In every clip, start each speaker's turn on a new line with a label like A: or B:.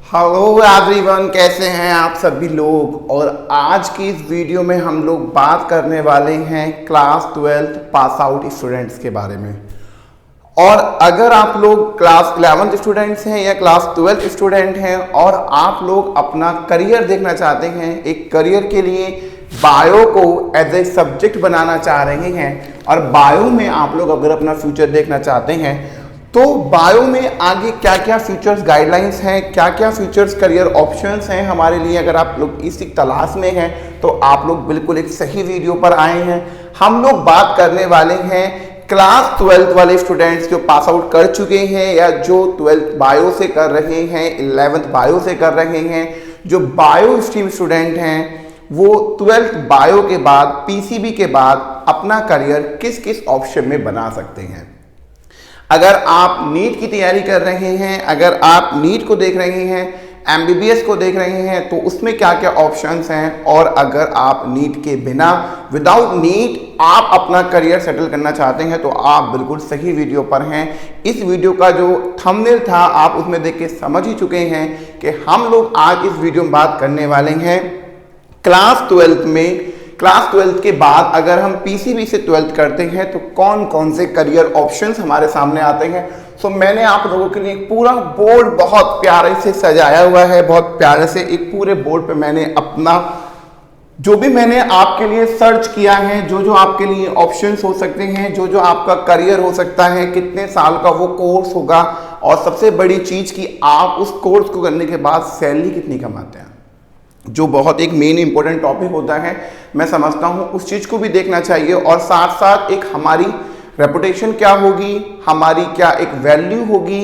A: Hello everyone, कैसे हैं आप सभी लोग। और आज की इस वीडियो में हम लोग बात करने वाले हैं क्लास 12 पास आउट स्टूडेंट्स के बारे में। और अगर आप लोग क्लास 11 स्टूडेंट्स हैं या क्लास 12 स्टूडेंट हैं और आप लोग अपना करियर देखना चाहते हैं, एक करियर के लिए बायो को एज ए सब्जेक्ट बनाना चाह रहे हैं और बायो में आप लोग अगर अपना फ्यूचर देखना चाहते हैं तो बायो में आगे क्या क्या फ्यूचर्स गाइडलाइंस हैं, क्या क्या फ्यूचर्स करियर ऑप्शंस हैं हमारे लिए, अगर आप लोग इसी तलाश में हैं तो आप लोग बिल्कुल एक सही वीडियो पर आए हैं। हम लोग बात करने वाले हैं क्लास 12 वाले स्टूडेंट्स जो पास आउट कर चुके हैं या जो 12th बायो से कर रहे हैं, 11th बायो से कर रहे हैं। जो बायो स्ट्रीम स्टूडेंट हैं वो 12th बायो के बाद, पीसीबी के बाद अपना करियर किस किस ऑप्शन में बना सकते हैं। अगर आप नीट की तैयारी कर रहे हैं, अगर आप नीट को देख रहे हैं, एमबीबीएस को देख रहे हैं, तो उसमें क्या क्या ऑप्शंस हैं। और अगर आप नीट के बिना, विदाउट नीट आप अपना करियर सेटल करना चाहते हैं तो आप बिल्कुल सही वीडियो पर हैं। इस वीडियो का जो थंबनेल था आप उसमें देख के समझ ही चुके हैं कि हम लोग आज इस वीडियो में बात करने वाले हैं क्लास 12 में। क्लास 12 के बाद अगर हम पीसीबी से 12th करते हैं तो कौन कौन से करियर ऑप्शंस हमारे सामने आते हैं। सो मैंने आप लोगों के लिए पूरा बोर्ड बहुत प्यारे से सजाया हुआ है। बहुत प्यारे से एक पूरे बोर्ड पे मैंने अपना जो भी मैंने आपके लिए सर्च किया है, जो जो आपके लिए ऑप्शंस हो सकते हैं, जो जो आपका करियर हो सकता है, कितने साल का वो कोर्स होगा और सबसे बड़ी चीज़ कि आप उस कोर्स को करने के बाद सैलरी कितनी कमाते हैं, जो बहुत एक मेन इंपॉर्टेंट टॉपिक होता है। मैं समझता हूँ उस चीज़ को भी देखना चाहिए और साथ साथ एक हमारी रेपुटेशन क्या होगी, हमारी क्या एक वैल्यू होगी,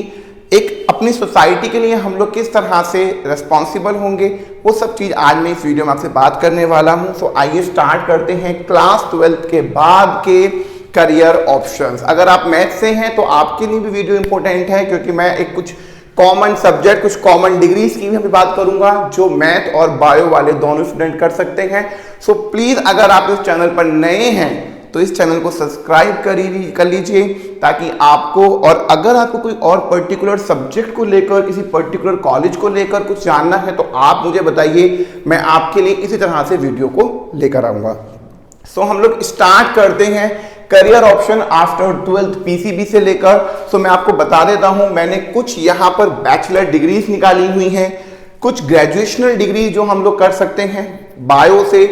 A: एक अपनी सोसाइटी के लिए हम लोग किस तरह से रिस्पॉन्सिबल होंगे, वो सब चीज़ आज मैं इस वीडियो में आपसे बात करने वाला हूँ। सो आइए स्टार्ट करते हैं क्लास 12 के बाद के करियर ऑप्शंस। अगर आप मैथ से हैं तो आपके लिए भी वीडियो इंपॉर्टेंट है, क्योंकि मैं एक कुछ कॉमन सब्जेक्ट, कुछ कॉमन डिग्रीज की भी हम बात करूंगा जो मैथ और बायो वाले दोनों स्टूडेंट कर सकते हैं। सो प्लीज अगर आप इस चैनल पर नए हैं तो इस चैनल को सब्सक्राइब कर लीजिए ताकि आपको, और अगर आपको कोई और पर्टिकुलर सब्जेक्ट को लेकर, किसी पर्टिकुलर कॉलेज को लेकर कुछ जानना है तो आप मुझे बताइए, मैं आपके लिए इसी तरह से वीडियो को लेकर आऊंगा। सो हम लोग स्टार्ट करते हैं career option after 12th PCB से लेकर। सो मैं आपको बता देता हूं, मैंने कुछ यहां पर बैचलर डिग्रीज निकाली हुई हैं, कुछ ग्रेजुएशनल डिग्री जो हम लोग कर सकते हैं बायो से,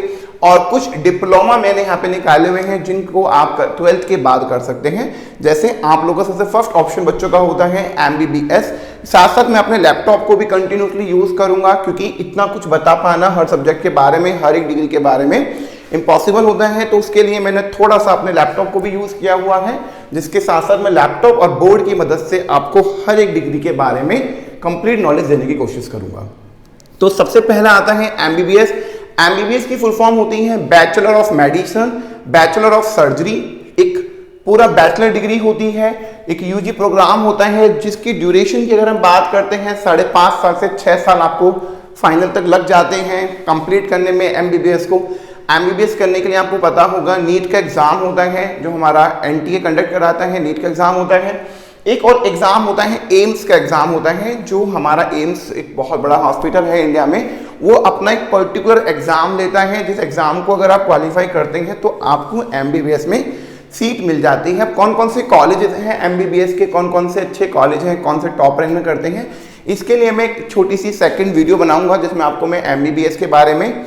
A: और कुछ डिप्लोमा मैंने यहाँ पे निकाले हुए हैं जिनको आप 12th के बाद कर सकते हैं। जैसे आप लोगों का सबसे फर्स्ट ऑप्शन बच्चों का होता है एमबीबीएस। साथ साथ मैं अपने लैपटॉप को भी कंटिन्यूसली यूज करूंगा, क्योंकि इतना कुछ बता पाना हर सब्जेक्ट के बारे में, हर एक डिग्री के बारे में इम्पॉसिबल होता है। तो उसके लिए मैंने थोड़ा सा अपने लैपटॉप को भी यूज किया हुआ है, जिसके साथ साथ मैं लैपटॉप और बोर्ड की मदद से आपको हर एक डिग्री के बारे में कंप्लीट नॉलेज देने की कोशिश करूंगा। तो सबसे पहला आता है एमबीबीएस। एमबीबीएस की फुल फॉर्म होती है bachelor of medicine, bachelor of surgery. एक पूरा बैचलर डिग्री होती है, एक यूजी प्रोग्राम होता है जिसकी ड्यूरेशन की अगर हम बात करते हैं 5.5 साल से 6 साल आपको फाइनल तक लग जाते हैं कंप्लीट करने में एमबीबीएस को। एमबीबीएस करने के लिए आपको पता होगा नीट का एग्जाम होता है जो हमारा एनटीए कंडक्ट कराता है, नीट का एग्जाम होता है। एक और एग्जाम होता है एम्स का एग्जाम होता है, जो हमारा एम्स एक बहुत बड़ा हॉस्पिटल है इंडिया में, वो अपना एक पर्टिकुलर एग्जाम लेता है, जिस एग्जाम को अगर आप क्वालिफाई करते हैं तो आपको एमबीबीएस में सीट मिल जाती है। कौन कौन से कॉलेजेस हैं एमबीबीएस के, कौन कौन से अच्छे कॉलेज हैं, कौन से टॉप रैंक में करते हैं, इसके लिए मैं एक छोटी सी सेकंड वीडियो बनाऊंगा जिसमें आपको मैं एमबीबीएस के बारे में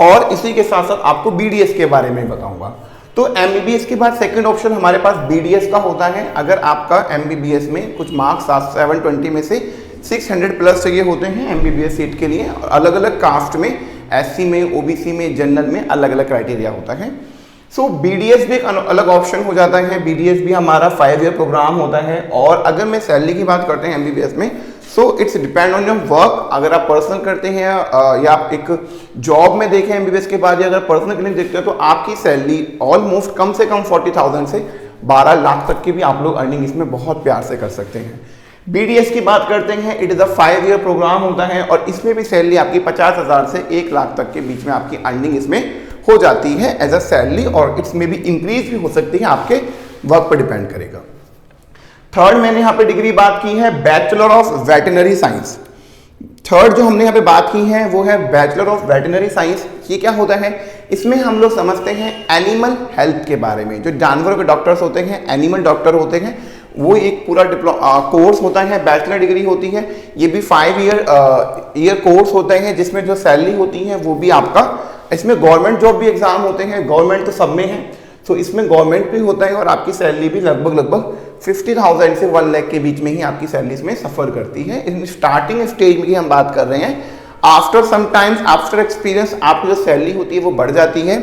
A: और इसी के साथ साथ आपको बीडीएस के बारे में बताऊंगा। तो एमबीबीएस के बाद सेकंड ऑप्शन हमारे पास बीडीएस का होता है। अगर आपका एमबीबीएस में कुछ मार्क्स 720 में से 600 प्लस चाहिए होते हैं एमबीबीएस सीट के लिए, और अलग अलग कास्ट में, एससी में, ओबीसी में, जनरल में अलग अलग क्राइटेरिया होता है। सो बीडीएस भी एक अलग ऑप्शन हो जाता है। बीडीएस भी हमारा 5 ईयर प्रोग्राम होता है। और अगर मैं सैलरी की बात करते हैं एमबीबीएस में, so it's depend on your work. अगर आप पर्सनल करते हैं या आप एक जॉब में देखें एमबीबीएस के बाद, या अगर पर्सनल क्लिनिक देखते हो तो आपकी सैलरी ऑलमोस्ट कम से कम 40,000 से 12 लाख तक की भी आप लोग अर्निंग इसमें बहुत प्यार से कर सकते हैं। बीडीएस की बात करते हैं, it is a 5 year programme होता है और इसमें भी सैलरी आपकी 50,000 से 1 लाख तक के बीच में आपकी अर्निंग इसमें हो जाती है एज अ सैलरी, और इसमें भी इंक्रीज भी हो सकती है, आपके वर्क पर डिपेंड करेगा। थर्ड मैंने यहाँ पे डिग्री बात की है bachelor of veterinary science. Third जो हमने यहाँ पे बात की है वो है बैचलर ऑफ वेटरनरी साइंस। ये क्या होता है, इसमें हम लोग समझते हैं एनिमल हेल्थ के बारे में। जो जानवरों के डॉक्टर्स होते हैं, एनिमल डॉक्टर होते हैं, वो एक पूरा कोर्स होता है, बैचलर डिग्री होती है। ये भी 5 ईयर कोर्स होते हैं, जिसमें जो सैलरी होती है वो भी आपका, इसमें गवर्नमेंट जॉब भी एग्जाम होते हैं, गवर्नमेंट तो सब में है, तो इसमें गवर्नमेंट भी होता है और आपकी सैलरी भी लगभग 50,000 से 1 लाख के बीच में ही आपकी सैलरी इसमें सफर करती है। इन स्टार्टिंग स्टेज में ही हम बात कर रहे हैं। आफ्टर समटाइम्स, आफ्टर एक्सपीरियंस, आपकी जो सैलरी होती है वो बढ़ जाती है।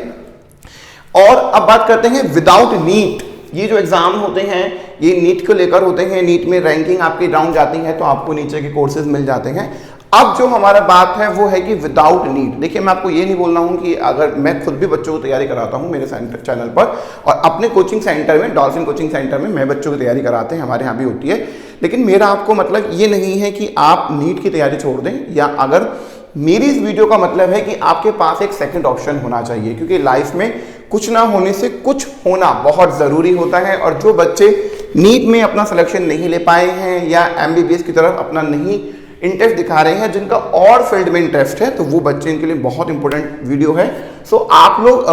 A: और अब बात करते हैं विदाउट नीट। ये जो एग्जाम होते हैं ये नीट को लेकर होते हैं। नीट में रैंकिंग आपकी डाउन जाती है तो आपको नीचे के कोर्सेज मिल जाते हैं। अब जो हमारा बात है वो है कि विदाउट नीट। देखिए, मैं आपको ये नहीं बोल रहा हूँ कि अगर मैं खुद भी बच्चों को तैयारी कराता हूँ मेरे चैनल पर, और अपने कोचिंग सेंटर में, डॉल्फिन कोचिंग सेंटर में मैं बच्चों की तैयारी कराते हैं, हमारे यहाँ भी होती है। लेकिन मेरा आपको मतलब ये नहीं है कि आप नीट की तैयारी छोड़ दें, या अगर मेरी इस वीडियो का मतलब है कि आपके पास एक सेकंड ऑप्शन होना चाहिए, क्योंकि लाइफ में कुछ ना होने से कुछ होना बहुत ज़रूरी होता है। और जो बच्चे नीट में अपना सिलेक्शन नहीं ले पाए हैं या MBBS की तरफ अपना नहीं इंटरेस्ट दिखा रहे हैं, जिनका और फील्ड में इंटरेस्ट है, तो वो बच्चे इनके लिए बहुत इंपॉर्टेंट वीडियो है। सो आप लोग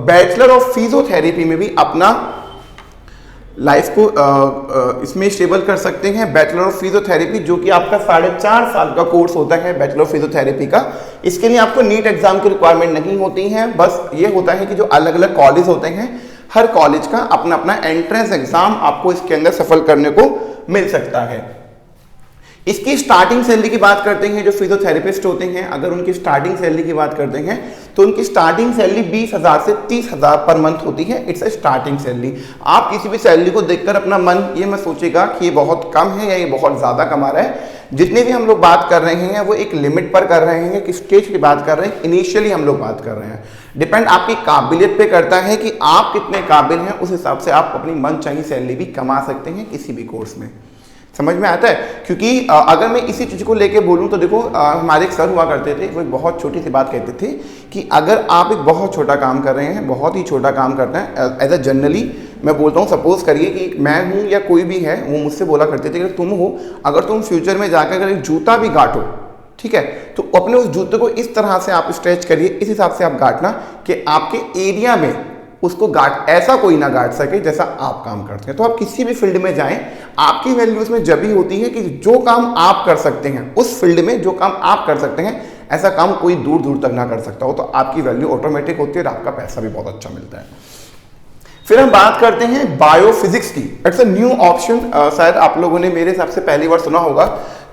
A: बैचलर ऑफ फिजियोथेरेपी में भी अपना लाइफ को इसमें स्टेबल कर सकते हैं। बैचलर ऑफ फिजियोथेरेपी जो कि आपका 4.5 साल का कोर्स होता है बैचलर ऑफ फिजियोथेरेपी का। इसके लिए आपको नीट एग्जाम की रिक्वायरमेंट नहीं होती है। बस ये होता है कि जो अलग अलग कॉलेज होते हैं, हर कॉलेज का अपना अपना एंट्रेंस एग्जाम आपको इसके अंदर सफल करने को मिल सकता है। इसकी स्टार्टिंग सैलरी की बात करते हैं, जो फिजियोथेरेपिस्ट होते हैं, अगर उनकी स्टार्टिंग सैलरी की बात करते हैं तो उनकी स्टार्टिंग सैलरी 20,000 से 30,000 पर मंथ होती है। It's a starting salary. आप किसी भी सैलरी को देखकर अपना मन ये मत सोचेगा कि ये बहुत कम है या ये बहुत ज़्यादा कमा रहा है। जितने भी हम लोग बात कर रहे हैं वो एक लिमिट पर कर रहे हैं, कि स्टेज की बात कर रहे हैं, इनिशियली हम लोग बात कर रहे हैं। डिपेंड आपकी काबिलियत पे करता है कि आप कितने काबिल हैं, उस हिसाब से आप अपनी मनचाही सैलरी भी कमा सकते हैं किसी भी कोर्स में। समझ में आता है? क्योंकि अगर मैं इसी चीज़ को लेके बोलूँ तो देखो, हमारे एक सर हुआ करते थे, वो एक बहुत छोटी सी बात कहते थे कि अगर आप एक बहुत छोटा काम कर रहे हैं, बहुत ही छोटा काम करना है, एज अ जनरली मैं बोलता हूँ, सपोज करिए कि मैं हूँ या कोई भी है, वो मुझसे बोला करते थे कि तुम हो, अगर तुम फ्यूचर में जाकर अगर एक जूता भी गांठो, ठीक है, तो अपने उस जूते को इस तरह से आप स्ट्रेच करिए, इस हिसाब से आप गांठना कि आपके एरिया में उसको ऐसा कोई ना गांठ सके जैसा आप काम करते हैं। तो आप किसी भी फील्ड में जाएं, आपकी वैल्यू उसमें जब ही होती है कि जो काम आप कर सकते हैं, उस फील्ड में जो काम आप कर सकते हैं, ऐसा काम कोई दूर दूर तक ना कर सकता हो, तो आपकी वैल्यू ऑटोमेटिक होती है और आपका पैसा भी बहुत अच्छा मिलता है। फिर हम बात करते हैं बायोफिजिक्स की। It's a new option. शायद आप लोगों ने मेरे हिसाब से पहली बार सुना होगा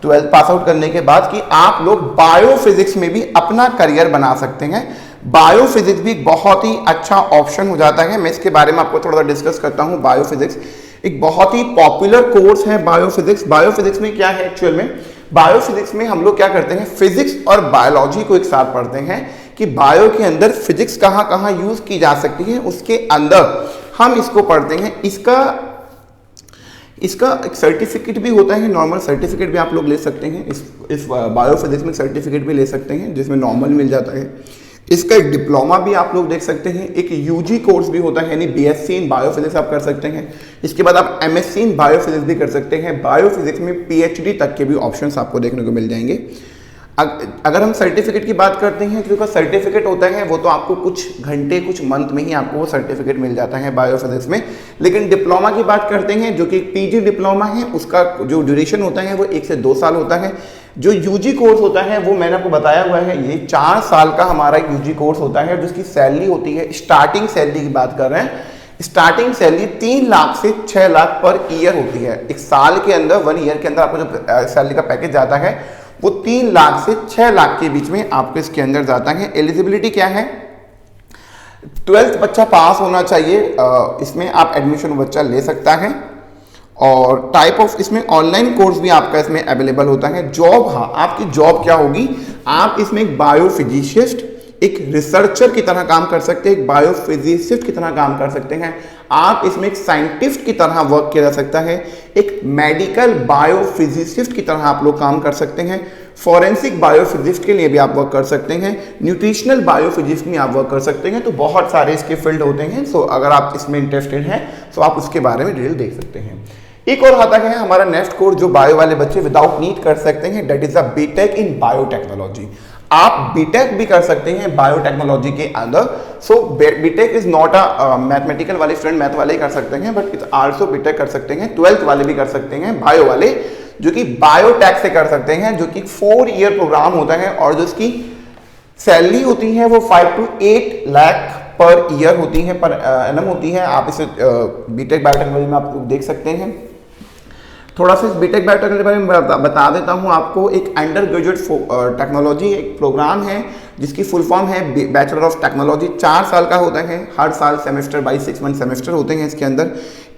A: 12th पास आउट करने के बाद कि आप लोग बायोफिजिक्स में भी अपना करियर बना सकते हैं। बायोफिजिक्स भी बहुत ही अच्छा ऑप्शन हो जाता है। मैं इसके बारे में आपको थोड़ा सा डिस्कस करता हूँ। बायोफिजिक्स एक बहुत ही पॉपुलर कोर्स है। बायोफिजिक्स में क्या है एक्चुअल में? बायोफिजिक्स में हम लोग क्या करते हैं, फिजिक्स और बायोलॉजी को एक साथ पढ़ते हैं कि बायो के अंदर फिजिक्स कहाँ कहाँ यूज की जा सकती है, उसके अंदर हम इसको पढ़ते हैं। इसका एक सर्टिफिकेट भी होता है, नॉर्मल सर्टिफिकेट भी आप लोग ले सकते हैं। इस बायोफिजिक्स में सर्टिफिकेट भी ले सकते हैं जिसमें नॉर्मल मिल जाता है। इसका एक डिप्लोमा भी आप लोग देख सकते हैं। एक यूजी कोर्स भी होता है, यानी BSc इन बायोफिजिक्स आप कर सकते हैं। इसके बाद आप MSc इन बायोफिजिक्स भी कर सकते हैं। बायोफिजिक्स में PhD तक के भी ऑप्शंस आपको देखने को मिल जाएंगे। अगर हम सर्टिफिकेट की बात करते हैं, क्योंकि सर्टिफिकेट होता है वो तो आपको कुछ घंटे, कुछ मंथ में ही आपको वो सर्टिफिकेट मिल जाता है बायोफिजिक्स में। लेकिन डिप्लोमा की बात करते हैं, जो कि PG डिप्लोमा है, उसका जो ड्यूरेशन होता है वो 1 से 2 साल होता है। जो यूजी कोर्स होता है वो मैंने आपको बताया हुआ है, ये 4 साल का हमारा यूजी कोर्स होता है, जिसकी सैलरी होती है, स्टार्टिंग सैलरी की बात कर रहे हैं, स्टार्टिंग सैलरी 3 लाख से 6 लाख पर ईयर होती है। एक साल के अंदर, 1 ईयर के अंदर आपको जो सैलरी का पैकेज जाता है वो 3 लाख से 6 लाख के बीच में आपको इसके अंदर जाता है। एलिजिबिलिटी क्या है? 12th बच्चा पास होना चाहिए, इसमें आप एडमिशन बच्चा ले सकता है। और टाइप ऑफ इसमें ऑनलाइन कोर्स भी आपका इसमें अवेलेबल होता है। जॉब, हाँ, आपकी जॉब क्या होगी? आप इसमें एक बायोफिजिशिस्ट, एक रिसर्चर की तरह काम कर सकते हैं, एक बायोफिजिसिस्ट की तरह काम कर सकते हैं। आप इसमें एक साइंटिस्ट की तरह वर्क किया जा सकता है, एक मेडिकल बायोफिजिसिस्ट की तरह आप लोग काम कर सकते हैं, फॉरेंसिक बायोफिजिक्स के लिए भी आप वर्क कर सकते हैं, न्यूट्रिशनल बायोफिजिक्स में आप वर्क कर सकते हैं। तो बहुत सारे इसके फील्ड होते हैं। सो अगर आप इसमें इंटरेस्टेड हैं तो आप उसके बारे में डिटेल देख सकते हैं। एक और आता है हमारा नेक्स्ट कोर्स जो बायो वाले बच्चे विदाउट नीट कर सकते हैं, that is a BTech in biotechnology. आप बीटेक भी कर सकते हैं बायोटेक्नोलॉजी के अंदर। So BTech is not a mathematical वाले स्टूडेंट मैथ वाले ही कर सकते हैं, बट इट्स आल्सो बीटेक कर सकते हैं, 12th वाले भी कर सकते हैं, बायो वाले जो कि बायोटेक से कर सकते हैं, जो कि 4 ईयर प्रोग्राम होता है और जो इसकी सैलरी होती है वो 5 to 8 लाख पर ईयर होती है, पर एनम होती है। आप इसे बीटेक बायोटेक्नोलॉजी में आप देख सकते हैं। थोड़ा सा बीटेक बायोटेक्नोलॉजी के बारे में बता देता हूँ आपको। एक अंडर ग्रेजुएट टेक्नोलॉजी एक प्रोग्राम है जिसकी फुल फॉर्म है बैचलर ऑफ टेक्नोलॉजी, 4 साल का होता है। हर साल सेमेस्टर बाई 6 मंथ सेमेस्टर होते हैं। इसके अंदर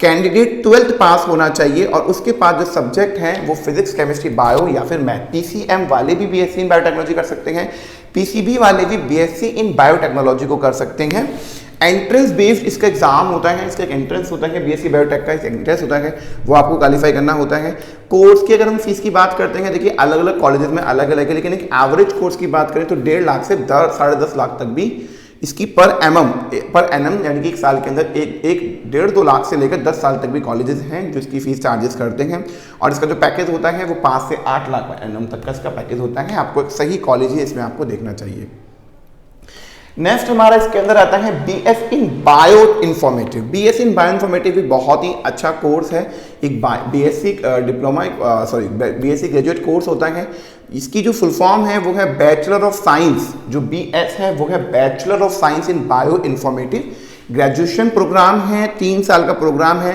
A: कैंडिडेट 12th पास होना चाहिए और उसके पास जो सब्जेक्ट हैं वो फिजिक्स, केमिस्ट्री, बायो या फिर मैथ। पीसीएम वाले भी बीएससी इन बायोटेक्नोलॉजी कर सकते हैं, पीसीबी वाले भी बीएससी इन बायोटेक्नोलॉजी को कर सकते हैं। एंट्रेंस बेस्ड इसका एग्जाम होता है, इसका एक एंट्रेंस होता है, बीएससी बायोटेक का एंट्रेंस होता है, वो आपको क्वालिफाई करना होता है। कोर्स की अगर हम फीस की बात करते हैं, देखिए अलग अलग कॉलेजेस में अलग अलग है, लेकिन एक एवरेज कोर्स की बात करें तो 1.5 लाख से 10-10.5 लाख तक भी इसकी पर एनम यानी कि एक साल के अंदर एक 1.5-2 लाख से लेकर 10 साल तक भी कॉलेजेस हैं जो इसकी फीस चार्जेस करते हैं। और इसका जो पैकेज होता है वो 5 से 8 लाख एनम तक का इसका पैकेज होता है। आपको एक सही कॉलेज ही इसमें आपको देखना चाहिए। नेक्स्ट हमारा इसके अंदर आता है BS in bio informative. BS in bio informative भी बहुत ही अच्छा कोर्स है। एक BSc diploma BSc graduate course होता है। इसकी जो फुल फॉर्म है वो है बैचलर ऑफ साइंस, जो बीएस है वो है bachelor of science in bio informative. Graduation programme है, 3 साल का प्रोग्राम है,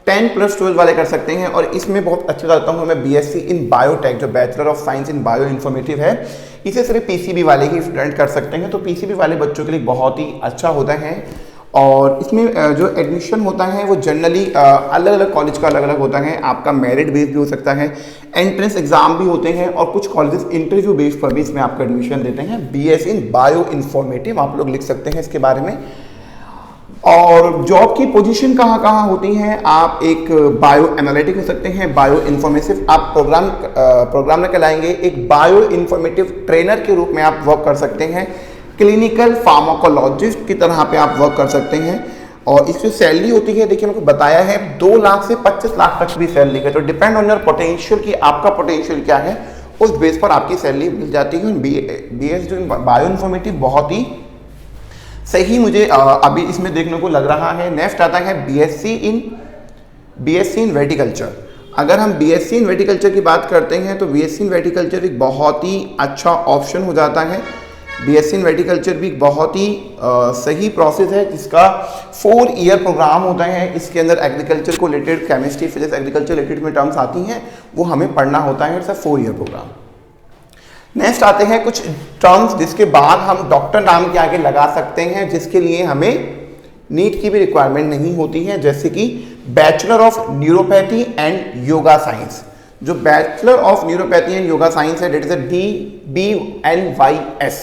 A: 10+12 वाले कर सकते हैं। और इसमें बहुत अच्छा बताता हूँ मैं बीएससी इन बायोटेक जो bachelor of science in bio informative है, इसे सिर्फ पीसीबी वाले ही स्टूडेंट कर सकते हैं। तो पीसीबी वाले बच्चों के लिए बहुत ही अच्छा होता है। और इसमें जो एडमिशन होता है वो जनरली अलग अलग कॉलेज का अलग अलग होता है। आपका मेरिट बेस भी हो सकता है, एंट्रेंस एग्जाम भी होते हैं और कुछ कॉलेजेस इंटरव्यू बेस पर भी इसमें आपको एडमिशन देते हैं। बीएससी इन बायो इन्फॉर्मेटिव आप लोग लिख सकते हैं इसके बारे में। और जॉब की पोजीशन कहाँ कहाँ होती हैं, आप एक बायो एनालिटिक हो सकते हैं, बायो इन्फॉर्मेटिव आप प्रोग्राम में कहलाएंगे, एक बायो इन्फॉर्मेटिव ट्रेनर के रूप में आप वर्क कर सकते हैं, क्लिनिकल फार्माकोलॉजिस्ट की तरह पे आप वर्क कर सकते हैं। और इसकी सैलरी होती है, देखिए मैंने बताया है 2 लाख से 25 लाख तक भी सैलरी है। तो डिपेंड ऑन योर पोटेंशियल कि आपका पोटेंशियल क्या है, उस बेस पर आपकी सैलरी मिल जाती है। बीएस जो बायो इन्फॉर्मेटिव बहुत ही सही मुझे अभी इसमें देखने को लग रहा है। नेक्स्ट आता है बीएससी इन वेटिकल्चर। अगर हम बीएससी इन वेटिकल्चर की बात करते हैं तो बीएससी इन वेटिकल्चर एक बहुत ही अच्छा ऑप्शन हो जाता है। बीएससी इन वेटिकल्चर भी बहुत ही सही प्रोसेस है जिसका 4 ईयर प्रोग्राम होता है। इसके अंदर एग्रीकल्चर को related chemistry, physics, agriculture related में टर्म्स आती हैं, वो हमें पढ़ना होता है। It's a 4 year programme. Next आते हैं कुछ टर्म्स जिसके बाद हम डॉक्टर नाम के आगे लगा सकते हैं, जिसके लिए हमें नीट की भी रिक्वायरमेंट नहीं होती है, जैसे कि bachelor of neuropathy and yoga science. जो bachelor of neuropathy and yoga science है, डेट इज BNYS।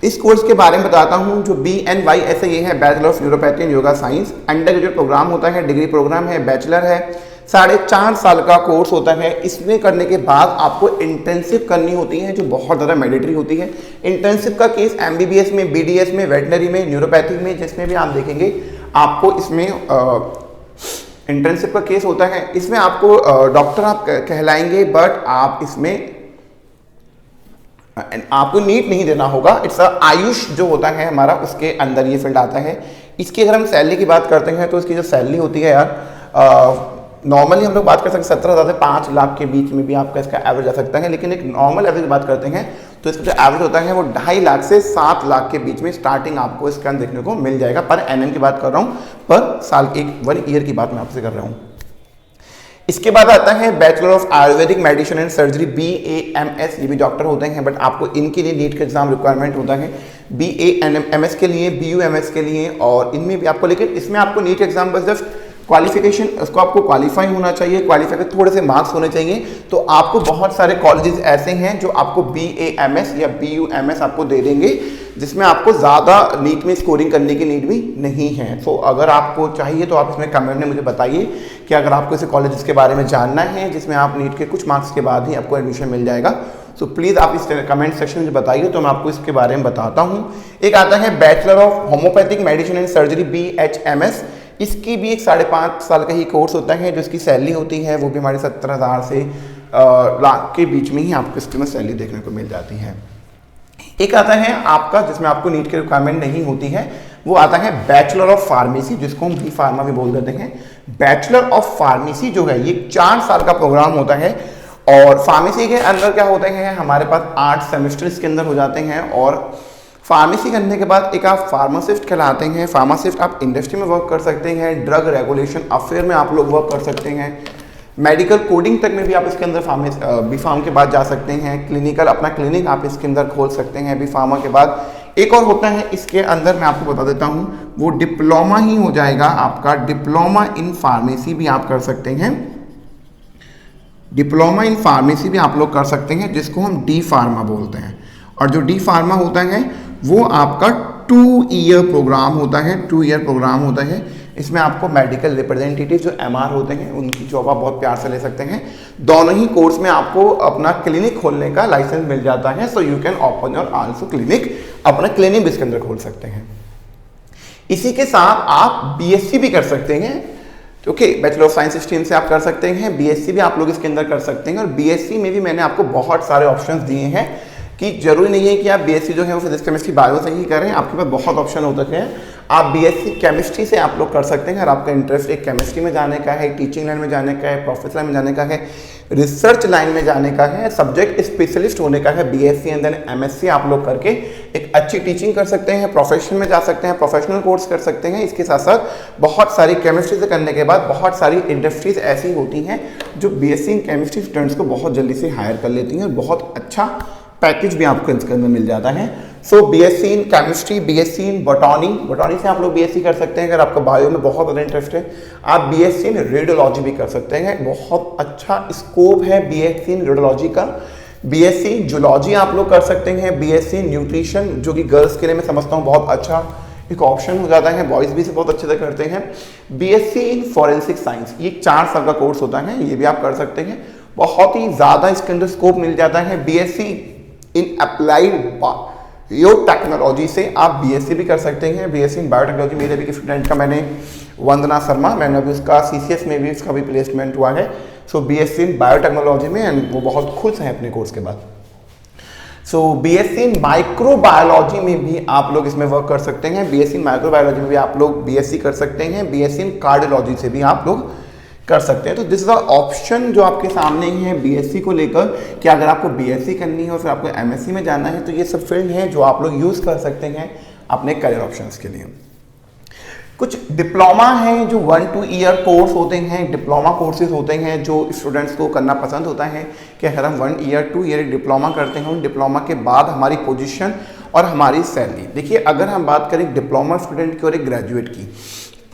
A: इस कोर्स के बारे में बताता हूं। जो BNYS है ये है bachelor of neuropathy and yoga science. Under graduate programme होता है, डिग्री प्रोग्राम है, बैचलर है, 4.5 साल का कोर्स होता है। इसमें करने के बाद आपको इंटर्नशिप करनी होती है जो बहुत ज़्यादा मैंडेटरी होती है। इंटर्नशिप का केस MBBS में, BDS में, वेटनरी में, न्यूरोपैथी में, जिसमें भी आप देखेंगे आपको इसमें इंटर्नशिप का केस होता है। इसमें आपको डॉक्टर आप कहलाएंगे, बट आप इसमें आपको नीट नहीं देना होगा। इट्स आयुष जो होता है हमारा, उसके अंदर ये फील्ड आता है। इसकी अगर हम सैलरी की बात करते हैं तो इसकी जो सैलरी होती है यार, नॉर्मली हम लोग बात कर सकते हैं 17,000 से 5 लाख के बीच में भी आपका इसका एवरेज आ सकता है। लेकिन एक नॉर्मल एवरेज बात करते हैं तो इसका जो एवरेज होता है वो 2.5 लाख से 7 लाख के बीच में स्टार्टिंग आपको इसका देखने को मिल जाएगा। पर एनएम की बात कर रहा हूँ, पर साल 1 ईयर की बात मैं आपसे कर रहा हूँ। इसके बाद आता है bachelor of Ayurvedic medicine and surgery, BAMS। ये भी डॉक्टर होते हैं, बट आपको इनके लिए नीट का एग्जाम रिक्वायरमेंट होता है। BAMS के लिए, BUMS के लिए, और इनमें भी आपको, लेकिन इसमें आपको नीट एग्जाम बस जस्ट क्वालिफिकेशन, उसको आपको क्वालिफाई होना चाहिए, क्वालिफाई के थोड़े से मार्क्स होने चाहिए। तो आपको बहुत सारे कॉलेजेस ऐसे हैं जो आपको BAMS या BUMS आपको दे देंगे, जिसमें आपको ज़्यादा नीट में स्कोरिंग करने की नीड भी नहीं है। तो अगर आपको चाहिए तो आप इसमें कमेंट में मुझे बताइए कि अगर आपको ऐसे कॉलेजेस के बारे में जानना है जिसमें आप नीट के कुछ मार्क्स के बाद ही आपको एडमिशन मिल जाएगा। तो प्लीज़ आप इस कमेंट सेक्शन में बताइए, तो मैं आपको इसके बारे में बताता हूँ। एक आता है bachelor of homeopathic medicine and surgery, BHMS। इसकी भी एक 5.5 साल का ही कोर्स होता है, जो इसकी सैलरी होती है वो भी हमारी 70,000 से लाख के बीच में ही आपको इसकी सैलरी देखने को मिल जाती है। एक आता है आपका जिसमें आपको नीट की रिक्वायरमेंट नहीं होती है, वो आता है बैचलर ऑफ फार्मेसी, जिसको हम बी फार्मा भी बोल देते हैं। बैचलर ऑफ फार्मेसी जो है ये 4 साल का प्रोग्राम होता है, और फार्मेसी के अंदर क्या होते हैं, हमारे पास 8 सेमेस्टर इसके अंदर हो जाते हैं, और फार्मेसी करने के बाद एक आप फार्मासिस्ट कहलाते हैं। फार्मासिस्ट आप इंडस्ट्री में वर्क कर सकते हैं, ड्रग रेगुलेशन अफेयर में आप लोग वर्क कर सकते हैं, मेडिकल कोडिंग तक में भी आप इसके अंदर बी फार्म के बाद जा सकते हैं, क्लिनिकल अपना क्लिनिक आप इसके अंदर खोल सकते हैं बी फार्मा के बाद। एक और होता है इसके अंदर, मैं आपको बता देता हूँ, वो डिप्लोमा ही हो जाएगा आपका, डिप्लोमा इन फार्मेसी भी आप कर सकते हैं। डिप्लोमा इन फार्मेसी भी आप लोग कर सकते हैं, जिसको हम डी फार्मा बोलते हैं। और जो डी फार्मा होता है वो आपका 2 ईयर प्रोग्राम होता है, 2 ईयर प्रोग्राम होता है। इसमें आपको मेडिकल रिप्रेजेंटेटिव जो एमआर होते हैं उनकी जॉब आप बहुत प्यार से ले सकते हैं। दोनों ही कोर्स में आपको अपना क्लिनिक खोलने का लाइसेंस मिल जाता है, so you can open your also clinic, अपना क्लिनिक भी इसके अंदर खोल सकते हैं। इसी के साथ आप बीएससी भी कर सकते हैं, okay, bachelor of science stream से आप कर सकते हैं, बीएससी भी आप लोग इसके अंदर कर सकते हैं। और बीएससी में भी मैंने आपको बहुत सारे ऑप्शंस दिए हैं कि जरूरी नहीं है कि आप बीएससी जो है वो फिजिक्स केमिस्ट्री बायो से ही करें, आपके पास बहुत ऑप्शन हो सकते हैं। आप बीएससी केमिस्ट्री से आप लोग कर सकते हैं, अगर आपका इंटरेस्ट एक केमिस्ट्री में जाने का है, टीचिंग लाइन में जाने का है, प्रोफेसर लाइन में जाने का है, रिसर्च लाइन में जाने का है, सब्जेक्ट स्पेशलिस्ट होने का है, बीएससी एंड देन एमएससी आप लोग करके एक अच्छी टीचिंग कर सकते हैं, प्रोफेशन में जा सकते हैं, प्रोफेशनल कोर्स कर सकते हैं। इसके साथ साथ बहुत सारी केमिस्ट्री से करने के बाद बहुत सारी इंडस्ट्रीज ऐसी होती हैं जो बीएससी इन केमिस्ट्री स्टूडेंट्स को बहुत जल्दी से हायर कर लेती हैं, और बहुत अच्छा पैकेज भी आपको इसके अंदर मिल जाता है। सो BSc in chemistry, BSc in botany से आप लोग बीएससी कर सकते हैं। अगर आपका बायो में बहुत ज़्यादा इंटरेस्ट है, आप बीएससी इन रेडियोलॉजी भी कर सकते हैं, बहुत अच्छा स्कोप है बीएससी इन रेडियोलॉजी का। बीएससी इन जूलॉजी आप लोग कर सकते हैं, बीएससी इन न्यूट्रिशन जो कि गर्ल्स के लिए मैं समझता हूँ बहुत अच्छा एक ऑप्शन हो जाता है, बॉयज़ भी से बहुत अच्छे से करते हैं। बीएससी इन फॉरेंसिक साइंस, ये 4 साल का कोर्स होता है, ये भी आप कर सकते हैं, बहुत ही ज़्यादा इसके अंदर स्कोप मिल जाता है। बीएससी इन अप्लाइड बायोटेक्नोलॉजी से आप बीएससी भी कर सकते हैं। बीएससी इन बायोटेक्नोलॉजी मेरे भी स्टूडेंट का, मैंने वंदना शर्मा, मैंने अभी उसका सीसीएस में भी उसका भी प्लेसमेंट हुआ है। सो बीएससी इन बायोटेक्नोलॉजी में, एंड वो बहुत खुश हैं अपने कोर्स के बाद। सो बीएससी इन माइक्रोबायोलॉजी में भी आप लोग इसमें वर्क कर सकते हैं, बीएससी इन माइक्रोबायोलॉजी में भी आप लोग बीएससी कर सकते हैं, बीएससी इन कार्डियोलॉजी से भी आप लोग कर सकते हैं। तो दिस इज द ऑप्शन जो आपके सामने ही है बीएससी को लेकर, कि अगर आपको बीएससी करनी है और फिर आपको एमएससी में जाना है, तो ये सब फील्ड हैं जो आप लोग यूज़ कर सकते हैं अपने करियर ऑप्शंस के लिए। कुछ डिप्लोमा हैं जो 1-2 ईयर कोर्स होते हैं, डिप्लोमा कोर्सेज होते हैं जो स्टूडेंट्स को करना पसंद होता है कि अगर हम 1 ईयर 2 ईयर डिप्लोमा करते हैं, उन डिप्लोमा के बाद हमारी पोजीशन और हमारी सैलरी। देखिए, अगर हम बात करें डिप्लोमा स्टूडेंट की और एक ग्रेजुएट की,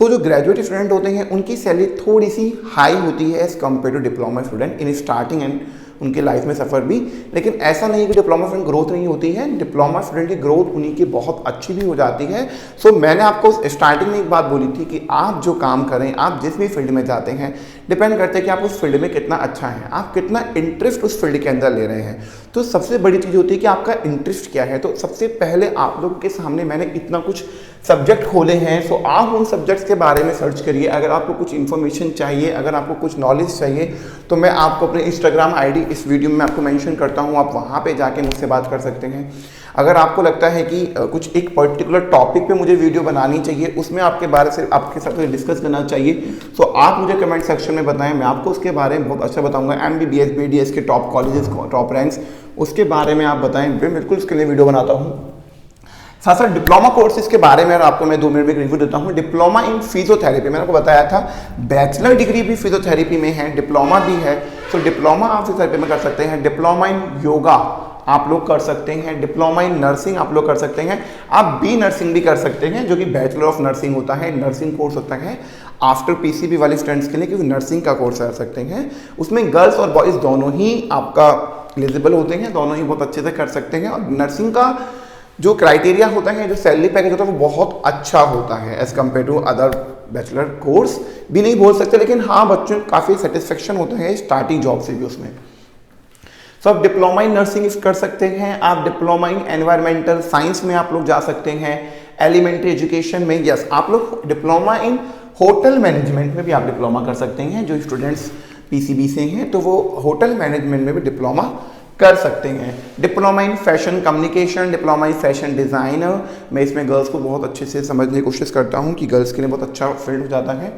A: तो जो ग्रेजुएट स्टूडेंट होते हैं उनकी सैलरी थोड़ी सी हाई होती है as compare to diploma student in starting and उनके लाइफ में सफ़र भी। लेकिन ऐसा नहीं है कि डिप्लोमा स्टूडेंट ग्रोथ नहीं होती है, डिप्लोमा स्टूडेंट की ग्रोथ उन्हीं की बहुत अच्छी भी हो जाती है। सो मैंने आपको स्टार्टिंग में एक बात बोली थी कि आप जो काम करें, आप जिस भी फील्ड में जाते हैं, डिपेंड करते हैं कि आप उस फील्ड में कितना अच्छा है, आप कितना इंटरेस्ट उस फील्ड के अंदर ले रहे हैं। तो सबसे बड़ी चीज़ होती है कि आपका इंटरेस्ट क्या है। तो सबसे पहले आप लोगों के सामने मैंने इतना कुछ सब्जेक्ट खोले हैं, सो आप उन सब्जेक्ट्स के बारे में सर्च करिए। अगर आपको कुछ इन्फॉर्मेशन चाहिए, अगर आपको कुछ नॉलेज चाहिए, तो मैं आपको अपने इंस्टाग्राम आईडी इस वीडियो में आपको मेंशन करता हूँ, आप वहाँ पे जाके मुझसे बात कर सकते हैं। अगर आपको लगता है कि कुछ एक पर्टिकुलर टॉपिक पे मुझे वीडियो बनानी चाहिए, उसमें आपके बारे से आपके साथ डिस्कस करना चाहिए, तो आप मुझे कमेंट सेक्शन में बताएं, मैं आपको उसके बारे में बहुत अच्छा बताऊंगा। MBBS BDS के टॉप कॉलेजेस, टॉप रैंक्स, उसके बारे में आप बताएं, मैं बिल्कुल उसके लिए वीडियो बनाता हूँ। साथ साथ डिप्लोमा कोर्सेज के बारे में आपको मैं 2 मिनट में रिव्यू देता हूँ। डिप्लोमा इन फिजियोथेरेपी, मैंने आपको बताया था बैचलर डिग्री भी फिजियोथेरेपी में है, डिप्लोमा भी है। तो डिप्लोमा आप फिजियोथेरेपी में कर सकते हैं, डिप्लोमा इन योगा आप लोग कर सकते हैं, डिप्लोमा इन नर्सिंग आप लोग कर सकते हैं, आप बी नर्सिंग भी कर सकते हैं जो कि बैचलर ऑफ नर्सिंग होता है, नर्सिंग कोर्स होता है आफ्टर पीसीबी वाले स्टूडेंट्स के लिए, क्योंकि नर्सिंग का कोर्स कर सकते हैं। उसमें गर्ल्स और बॉयज़ दोनों ही आपका एलिजिबल होते हैं, दोनों ही बहुत अच्छे से कर सकते हैं। और नर्सिंग का जो क्राइटेरिया होता है, जो सैलरी पैकेज होता है, वो बहुत अच्छा होता है as compare to other bachelor course भी नहीं बोल सकते, लेकिन हाँ बच्चों काफ़ी सेटिस्फेक्शन होता है स्टार्टिंग जॉब से भी उसमें। तो आप डिप्लोमा इन नर्सिंग कर सकते हैं, आप डिप्लोमा इन एनवायरमेंटल साइंस में आप लोग जा सकते हैं, एलिमेंट्री एजुकेशन में यस आप लोग डिप्लोमा इन होटल मैनेजमेंट में भी आप डिप्लोमा कर सकते हैं। जो स्टूडेंट्स पीसीबी से हैं तो वो होटल मैनेजमेंट में भी डिप्लोमा कर सकते हैं। Diploma in fashion communication, diploma in fashion designer, मैं इसमें गर्ल्स को बहुत अच्छे से समझने की कोशिश करता हूँ कि गर्ल्स के लिए बहुत अच्छा फील्ड हो जाता है।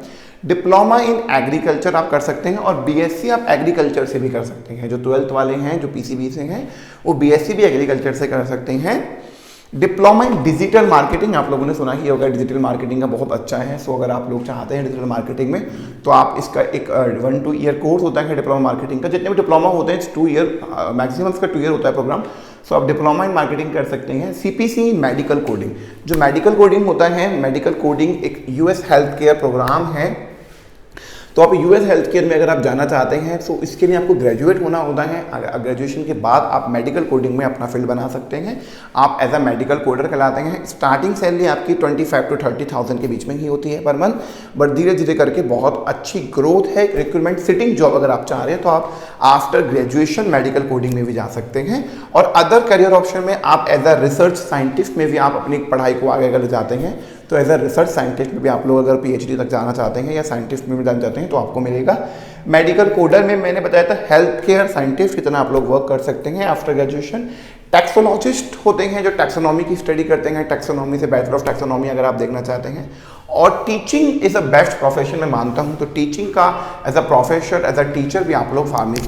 A: डिप्लोमा इन एग्रीकल्चर आप कर सकते हैं और बीएससी आप एग्रीकल्चर से भी कर सकते हैं। जो 12th वाले हैं जो पीसीबी से हैं वो बीएससी भी एग्रीकल्चर से कर सकते हैं। डिप्लोमा इन डिजिटल मार्केटिंग, आप लोगों ने सुना ही होगा डिजिटल मार्केटिंग का बहुत अच्छा है। सो अगर आप लोग चाहते हैं डिजिटल मार्केटिंग में तो आप इसका एक 1-2 ईयर कोर्स होता है डिप्लोमा मार्केटिंग का। जितने भी डिप्लोमा होते हैं 2 ईयर, मैक्सिमम इसका 2 ईयर होता है प्रोग्राम। सो आप डिप्लोमा इन मार्केटिंग कर सकते हैं। सीपीसी इन मेडिकल कोडिंग, जो मेडिकल कोडिंग होता है, मेडिकल कोडिंग एक यूएस हेल्थ केयर प्रोग्राम है। तो आप यूएस हेल्थ केयर में अगर आप जाना चाहते हैं तो इसके लिए आपको ग्रेजुएट होना होता है। ग्रेजुएशन के बाद आप मेडिकल कोडिंग में अपना फील्ड बना सकते हैं। आप एज अ मेडिकल कोडर कहलाते हैं। स्टार्टिंग सैलरी आपकी 25 to 30,000 के बीच में ही होती है पर मंथ, बट धीरे धीरे करके बहुत अच्छी ग्रोथ है। रिक्रूटमेंट सिटिंग जॉब अगर आप चाह रहे हैं तो आप आफ्टर ग्रेजुएशन मेडिकल कोडिंग में भी जा सकते हैं। और अदर करियर ऑप्शन में आप एज अ रिसर्च साइंटिस्ट में भी आप अपनी पढ़ाई को आगे अगर जाते हैं तो एज अ रिसर्च साइंटिस्ट में भी आप लोग अगर पीएचडी तक जाना चाहते हैं या साइंटिस्ट में भी जाना चाहते हैं तो आपको मिलेगा। मेडिकल कोडर में मैंने बताया था हेल्थ केयर साइंटिस्ट, इतना आप लोग वर्क कर सकते हैं आफ्टर ग्रेजुएशन। टैक्सोलॉजिस्ट होते हैं जो टैक्सोनॉमी की स्टडी करते हैं, टैक्सोनॉमी से बैचलर ऑफ टैक्सोनॉमी अगर आप देखना चाहते हैं। और teaching is a best profession मैं मानता हूँ। तो टीचिंग का as a professor, as a teacher भी आप लोग फार्मिंग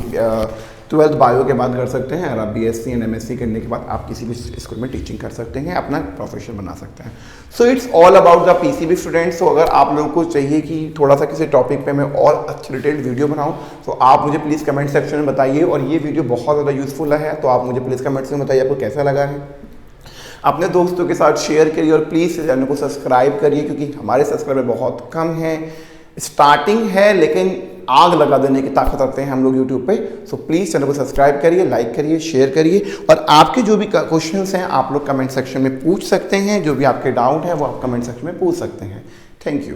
A: 12th बायो के बाद कर सकते हैं। और आप बीएससी एंड एमएससी करने के बाद आप किसी भी स्कूल में टीचिंग कर सकते हैं, अपना प्रोफेशन बना सकते हैं। So it's all about the PCB students. तो अगर आप लोगों को चाहिए कि थोड़ा सा किसी टॉपिक पे मैं और अच्छी डिटेल्ड वीडियो बनाऊं तो आप मुझे प्लीज़ कमेंट सेक्शन में बताइए। और ये वीडियो बहुत ज़्यादा यूजफुल है तो आप मुझे प्लीज़ कमेंट्स में बताइए आपको कैसा लगा है। अपने दोस्तों के साथ शेयर करिए और प्लीज़ चैनल को सब्सक्राइब करिए क्योंकि हमारे सब्सक्राइबर बहुत कम हैं, स्टार्टिंग है, लेकिन आग लगा देने की ताकत रखते हैं हम लोग यूट्यूब पे। सो प्लीज़ चैनल को सब्सक्राइब करिए, लाइक करिए, शेयर करिए। और आपके जो भी क्वेश्चंस हैं आप लोग कमेंट सेक्शन में पूछ सकते हैं। जो भी आपके डाउट है वो आप कमेंट सेक्शन में पूछ सकते हैं। Thank you.